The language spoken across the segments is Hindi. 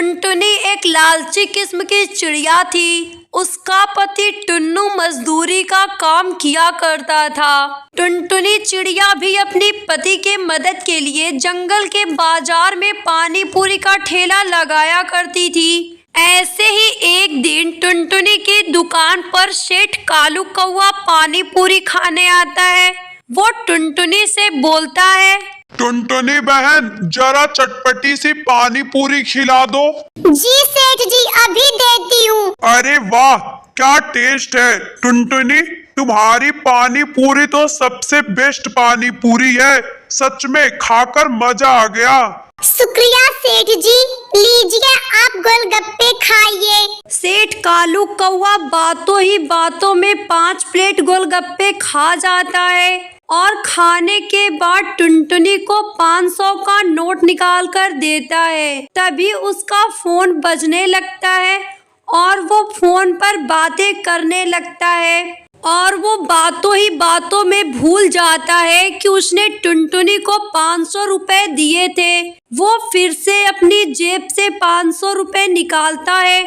टुनटुनी एक लालची किस्म की चिड़िया थी। उसका पति टुन्नू मजदूरी का काम किया करता था। टुनटुनी चिड़िया भी अपनी पति के मदद के लिए जंगल के बाजार में पानी पूरी का ठेला लगाया करती थी। ऐसे ही एक दिन टुनटुनी की दुकान पर सेठ कालू कौवा पानी पूरी खाने आता है। वो टुनटुनी से बोलता है, टुनटुनी बहन, जरा चटपटी सी पानी पूरी खिला दो। जी सेठ जी, अभी देती हूँ। अरे वाह, क्या टेस्ट है टुनटुनी, तुम्हारी पानी पूरी तो सबसे बेस्ट पानी पूरी है। सच में खाकर मजा आ गया। शुक्रिया सेठ जी, लीजिए आप गोलगप्पे खाइए। सेठ कालू कौवा बातों ही बातों में 5 प्लेट गोलगप्पे खा जाता है और खाने के बाद टुनटुनी को 500 का नोट निकाल कर देता है। तभी उसका फोन बजने लगता है और वो फोन पर बातें करने लगता है और वो बातों ही बातों में भूल जाता है कि उसने टुनटुनी को 500 रुपए दिए थे। वो फिर से अपनी जेब से 500 रुपए निकालता है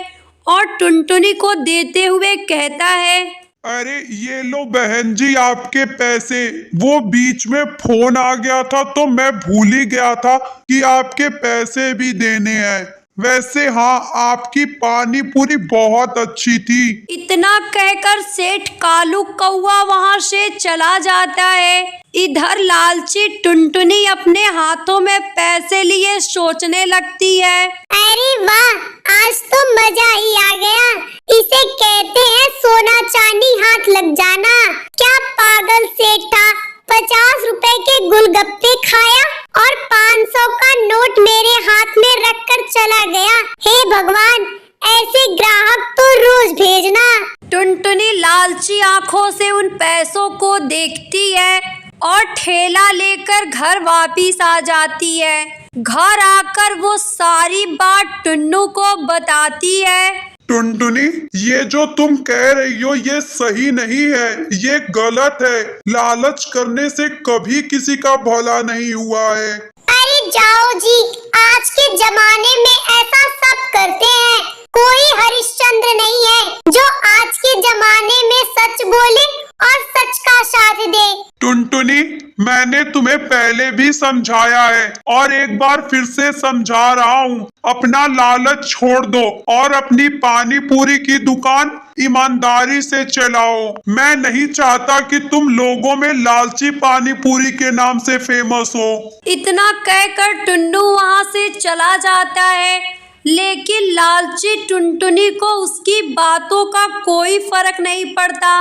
और टुनटुनी को देते हुए कहता है, अरे ये लो बहन जी आपके पैसे। वो बीच में फोन आ गया था तो मैं भूल ही गया था कि आपके पैसे भी देने हैं। वैसे हाँ, आपकी पानी पूरी बहुत अच्छी थी। इतना कहकर सेठ कालू कौवा वहां से चला जाता है। इधर लालची टुनटुनी अपने हाथों में पैसे लिए सोचने लगती है, अरे वाह, आज तो मजा ही आ गया। इसे कहते हैं सोना चांदी हाथ लग जाना। क्या पागल सेठ था, 50 रुपए के गोलगप्पे खाया और 500 का नोट मेरे हाथ में रखकर चला गया। हे भगवान, ऐसे ग्राहक तो रोज भेजना। टुनटुनी लालची आंखों से उन पैसों को देखती है और ठेला लेकर घर वापिस आ जाती है। घर आकर वो सारी बात टुन्नू को बताती है। टुनटुनी, ये जो तुम कह रही हो ये सही नहीं है, ये गलत है। लालच करने से कभी किसी का भला नहीं हुआ है। अरे जाओ जी, आज के जमाने में ऐसा सब करते हैं। कोई हरिश्चंद्र नहीं है जो आज के जमाने में सच बोले और सच का साथ दे। टुनटुनी, मैंने तुम्हें पहले भी समझाया है और एक बार फिर से समझा रहा हूँ। अपना लालच छोड़ दो और अपनी पानी पूरी की दुकान ईमानदारी से चलाओ। मैं नहीं चाहता कि तुम लोगों में लालची पानी पूरी के नाम से फेमस हो। इतना कहकर टुन्नू वहां से चला जाता है, लेकिन लालची टुनटुनी को उसकी बातों का कोई फर्क नहीं पड़ता।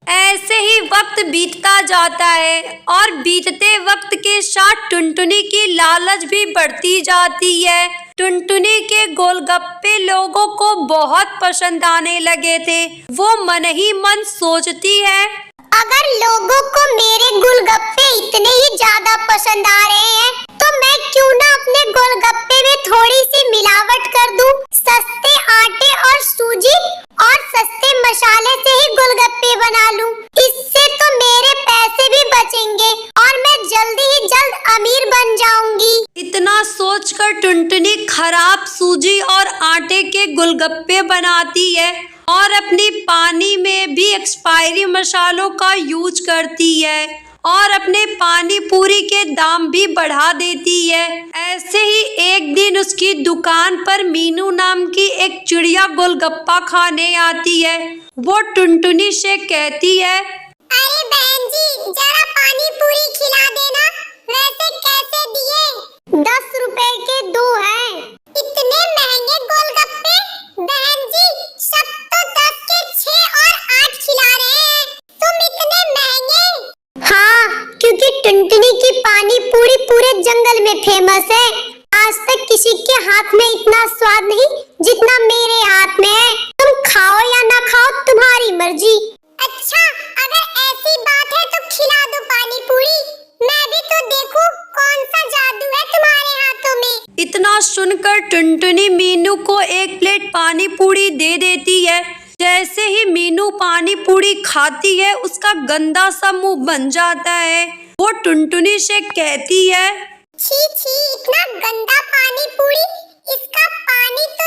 ऐसे ही वक्त बीतता जाता है और बीतते वक्त के साथ टुनटुनी की लालच भी बढ़ती जाती है। टुनटुनी के गोलगप्पे लोगों को बहुत पसंद आने लगे थे। वो मन ही मन सोचती है, अगर लोगों को मेरे गोलगप्पे इतने ही ज्यादा पसंद आ रहे हैं तो मैं क्यों ना अपने गोलगप्पे में थोड़ी सी मिलावट कर दूं। सस्ते आटे और सूजी और सस्ते मसाले से ही गोलगप्पे बना लूं। इससे तो मेरे पैसे भी बचेंगे और मैं जल्दी ही जल्द अमीर बन जाऊंगी। इतना सोचकर टुनटुनी खराब सूजी और आटे के गोलगप्पे बनाती है और अपनी पानी में भी एक्सपायरी मसालों का यूज करती है और अपने पानी पूरी के दाम भी बढ़ा देती है। ऐसे ही एक दिन उसकी दुकान पर मीनू नाम की एक चिड़िया गोलगप्पा खाने आती है। वो टुनटुनी से कहती है, अरे बहन जी, जरा पानी पूरी खिला देना। वैसे कैसे दिए? 10 रुपए के 2 हैं। इतने महंगे गोलगप्पे? बहन जी, सब तो 10 के 6 और 8 खिला रहे हैं। तुम इतने महंगे? हाँ, क्योंकि टुनटुनी की पानी पूरी पूरे जंगल में फेमस है। आज तक किसी के हाथ में इतना स्वाद नहीं जितना मेरे हाथ में है। तुम खाओ या ना खाओ, तुम्हारी मर्जी। अच्छा, अगर ऐसी बात है तो खिला दो पानी पूरी। मैं भी तो देखूं कौन सा जादू है तुम्हारे हाथों में। इतना सुनकर टुनटुनी मीनू को 1 प्लेट पानी पूरी दे देती है। जैसे ही मीनू पानी पूरी खाती है, उसका गंदा सा मुंह बन जाता है। वो टुनटुनी से कहती है, छी छी, इतना गंदा पानी पूरी। इसका पानी तो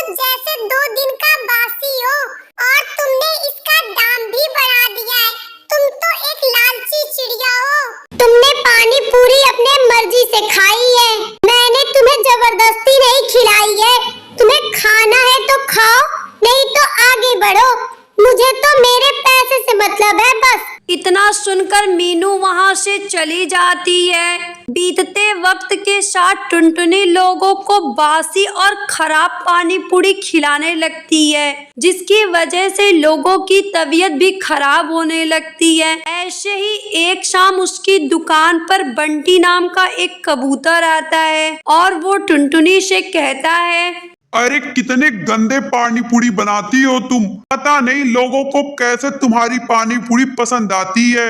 कहकर मीनू वहां से चली जाती है। बीतते वक्त के साथ टुनटुनी लोगों को बासी और खराब पानी पूरी खिलाने लगती है, जिसकी वजह से लोगों की तबीयत भी खराब होने लगती है। ऐसे ही एक शाम उसकी दुकान पर बंटी नाम का एक कबूतर आता है और वो टुनटुनी से कहता है, अरे कितने गंदे पानी पूरी बनाती हो तुम। पता नहीं लोगों को कैसे तुम्हारी पानी पूरी पसंद आती है।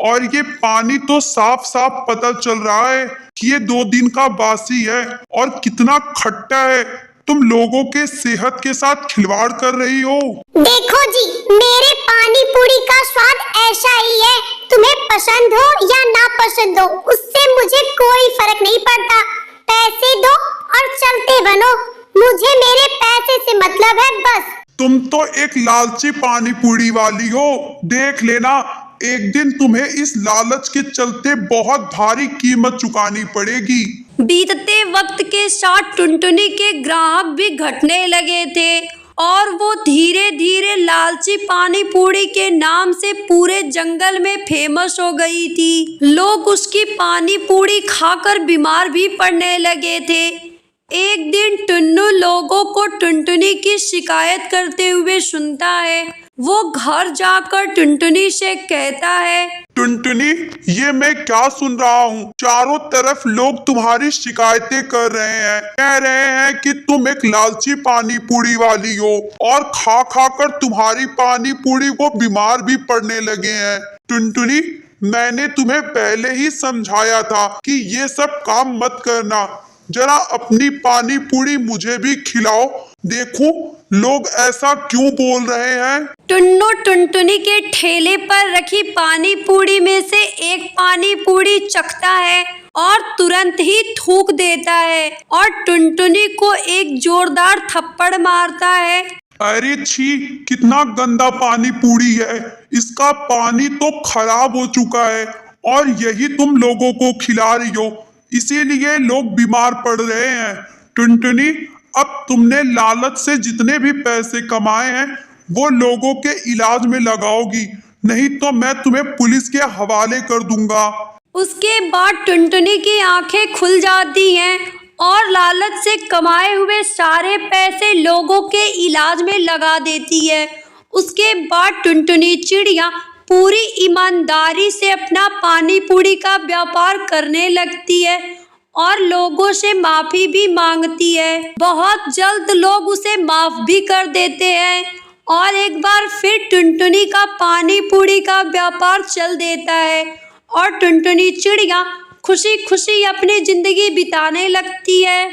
और ये पानी तो साफ साफ पता चल रहा है कि ये 2 दिन का बासी है और कितना खट्टा है। तुम लोगों के सेहत के साथ खिलवाड़ कर रही हो। देखो जी, मेरे पानी पूरी का स्वाद ऐसा ही है। तुम्हें पसंद हो या ना पसंद हो, उससे मुझे कोई फर्क नहीं पड़ता। पैसे दो और चलते बनो, मुझे मेरे पैसे से मतलब है बस। तुम तो एक लालची पानी पूरी वाली हो। देख लेना, एक दिन तुम्हें इस लालच के चलते बहुत भारी कीमत चुकानी पड़ेगी। बीतते वक्त के साथ टुनटुनी के ग्राहक भी घटने लगे थे और वो धीरे धीरे लालची पानी पूरी के नाम से पूरे जंगल में फेमस हो गई थी। लोग उसकी पानी पूरी खाकर बीमार भी पड़ने लगे थे। एक दिन टुन्नू लोगों को टुनटुनी की शिकायत करते हुए सुनता है। वो घर जाकर टुनटुनी से कहता है, टुनटुनी, ये मैं क्या सुन रहा हूँ? चारों तरफ लोग तुम्हारी शिकायतें कर रहे हैं, कह रहे हैं कि तुम एक लालची पानी पूरी वाली हो और खा खा कर तुम्हारी पानी पूरी वो बीमार भी पड़ने लगे हैं। टुनटुनी, मैंने तुम्हें पहले ही समझाया था कि ये सब काम मत करना। जरा अपनी पानी पूरी मुझे भी खिलाओ, देखो लोग ऐसा क्यों बोल रहे हैं। टुन्नू टुनटुनी के ठेले पर रखी पानी पूरी में से एक पानी पूरी चखता है और तुरंत ही थूक देता है और टुनटुनी को एक जोरदार थप्पड़ मारता है। अरे छी, कितना गंदा पानी पूरी है। इसका पानी तो खराब हो चुका है और यही तुम लोगों को खिला रही हो, इसीलिए लोग बीमार पड़ रहे हैं। टुनटुनी, अब तुमने लालच से जितने भी पैसे कमाए हैं वो लोगों के इलाज में लगाओगी, नहीं तो मैं तुम्हें पुलिस के हवाले कर दूंगा। उसके बाद टुनटुनी की आंखें खुल जाती हैं और लालच से कमाए हुए सारे पैसे लोगों के इलाज में लगा देती है। उसके बाद टुनटुनी चिड़िया पूरी ईमानदारी से अपना पानी पूरी का व्यापार करने लगती है और लोगों से माफी भी मांगती है। बहुत जल्द लोग उसे माफ भी कर देते हैं और एक बार फिर टुनटुनी का पानी पूरी का व्यापार चल देता है और टुनटुनी चिड़िया खुशी खुशी अपनी जिंदगी बिताने लगती है।